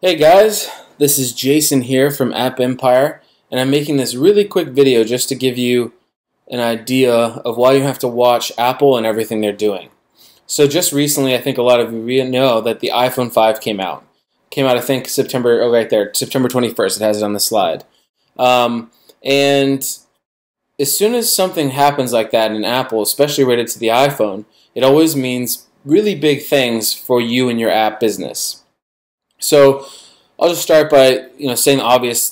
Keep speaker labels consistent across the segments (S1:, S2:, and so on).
S1: Hey guys, this is Jason here from App Empire, and I'm making this really quick video just to give you an idea of why you have to watch Apple and everything they're doing. So just recently, I think a lot of you know that the iPhone 5 came out. I think September, oh right there, September 21st, it has it on the slide. And as soon as something happens like that in Apple, especially related to the iPhone, it always means really big things for you and your app business. So I'll just start by saying the obvious.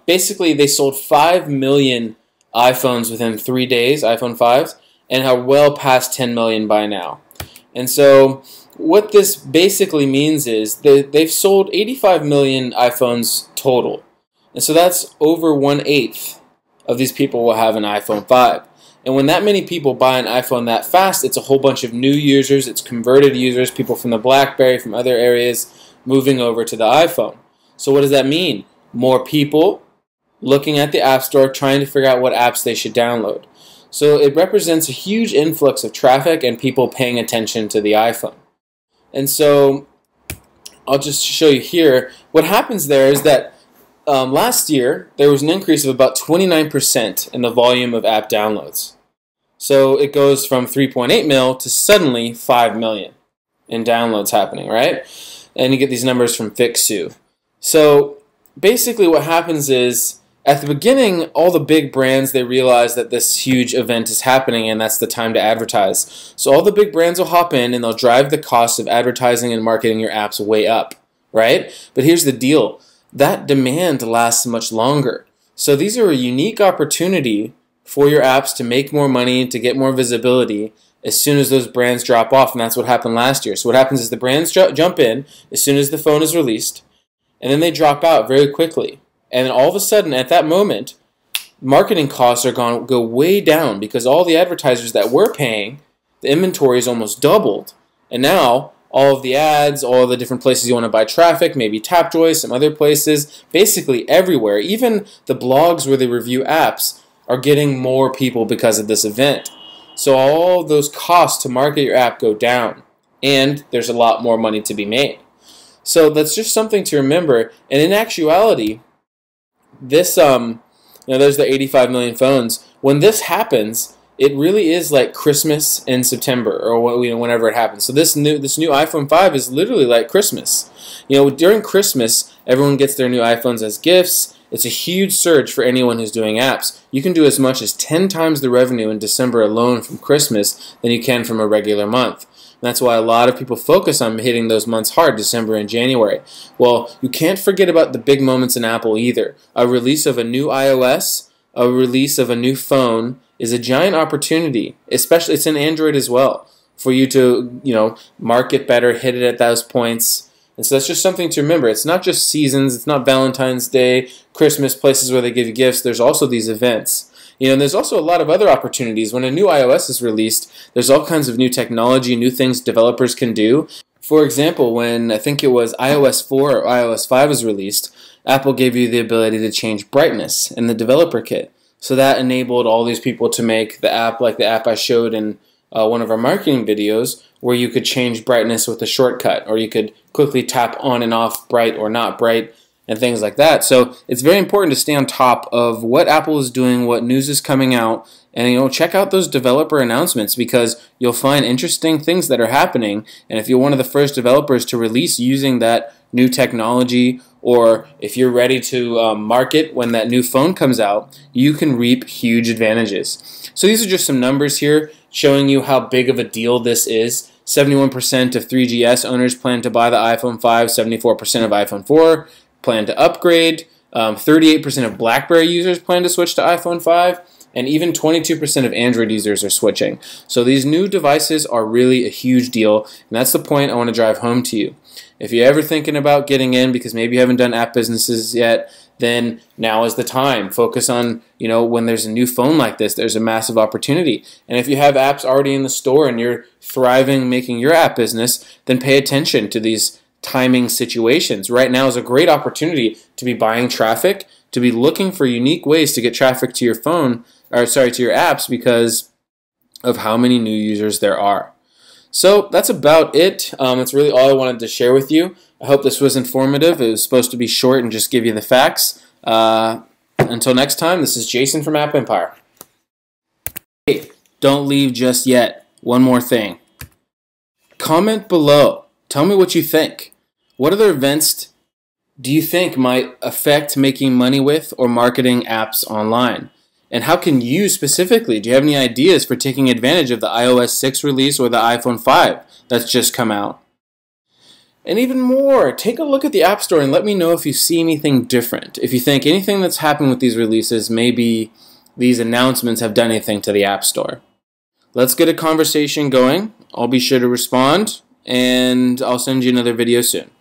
S1: Basically, they sold 5 million iPhones within 3 days, iPhone 5s, and are well past 10 million by now. And so what this basically means is that they've sold 85 million iPhones total. And so that's over 1/8 of these people will have an iPhone 5. And when that many people buy an iPhone that fast, it's a whole bunch of new users, it's converted users, people from the BlackBerry, from other areas, moving over to the iPhone. So what does that mean? More people looking at the App Store trying to figure out what apps they should download. So it represents a huge influx of traffic and people paying attention to the iPhone. And so I'll just show you here. What happens there is that last year there was an increase of about 29% in the volume of app downloads. So it goes from 3.8 mil to suddenly 5 million in downloads happening, right? And you get these numbers from Fixu. So basically what happens is, at the beginning, all the big brands, they realize that this huge event is happening and that's the time to advertise. So all the big brands will hop in and they'll drive the cost of advertising and marketing your apps way up, right? But here's the deal. That demand lasts much longer. So these are a unique opportunity for your apps to make more money, to get more visibility, as soon as those brands drop off, and that's what happened last year. So what happens is the brands jump in as soon as the phone is released, and then they drop out very quickly. And then all of a sudden, at that moment, marketing costs are going to go way down because all the advertisers that were paying, the inventory is almost doubled. And now, all of the ads, all of the different places you want to buy traffic, maybe Tapjoy, some other places, basically everywhere, even the blogs where they review apps, are getting more people because of this event. So all those costs to market your app go down, and there's a lot more money to be made. So that's just something to remember. And in actuality, this there's the 85 million phones. When this happens, it really is like Christmas in September, or whenever it happens. So this new iPhone 5 is literally like Christmas. During Christmas, everyone gets their new iPhones as gifts. It's a huge surge for anyone who's doing apps. You can do as much as 10 times the revenue in December alone from Christmas than you can from a regular month. And that's why a lot of people focus on hitting those months hard, December and January. Well, you can't forget about the big moments in Apple either. A release of a new iOS, a release of a new phone is a giant opportunity, especially it's in Android as well, for you to, market better, hit it at those points. And so that's just something to remember. It's not just seasons, it's not Valentine's Day, Christmas, places where they give you gifts. There's also these events. And there's also a lot of other opportunities. When a new iOS is released, there's all kinds of new technology, new things developers can do. For example, when I think it was iOS 4 or iOS 5 was released, Apple gave you the ability to change brightness in the developer kit. So that enabled all these people to make the app like the app I showed in one of our marketing videos, where you could change brightness with a shortcut, or you could quickly tap on and off bright or not bright, and things like that. So it's very important to stay on top of what Apple is doing, what news is coming out, and check out those developer announcements, because you'll find interesting things that are happening. And if you're one of the first developers to release using that new technology, or if you're ready to market when that new phone comes out, you can reap huge advantages. So these are just some numbers here showing you how big of a deal this is. 71% of 3GS owners plan to buy the iPhone 5, 74% of iPhone 4 plan to upgrade, 38% of BlackBerry users plan to switch to iPhone 5, and even 22% of Android users are switching. So these new devices are really a huge deal, and that's the point I want to drive home to you. If you're ever thinking about getting in because maybe you haven't done app businesses yet, then now is the time. Focus on, when there's a new phone like this, there's a massive opportunity. And if you have apps already in the store and you're thriving making your app business, then pay attention to these timing situations. Right now is a great opportunity to be buying traffic, to be looking for unique ways to get traffic to your phone, to your apps, because of how many new users there are. So that's about it. That's really all I wanted to share with you. I hope this was informative. It was supposed to be short and just give you the facts. Until next time, this is Jason from App Empire. Hey, don't leave just yet. One more thing. Comment below. Tell me what you think. What other events do you think might affect making money with or marketing apps online? And how can you specifically, do you have any ideas for taking advantage of the iOS 6 release or the iPhone 5 that's just come out? And even more, take a look at the App Store and let me know if you see anything different. If you think anything that's happened with these releases, maybe these announcements have done anything to the App Store. Let's get a conversation going. I'll be sure to respond, and I'll send you another video soon.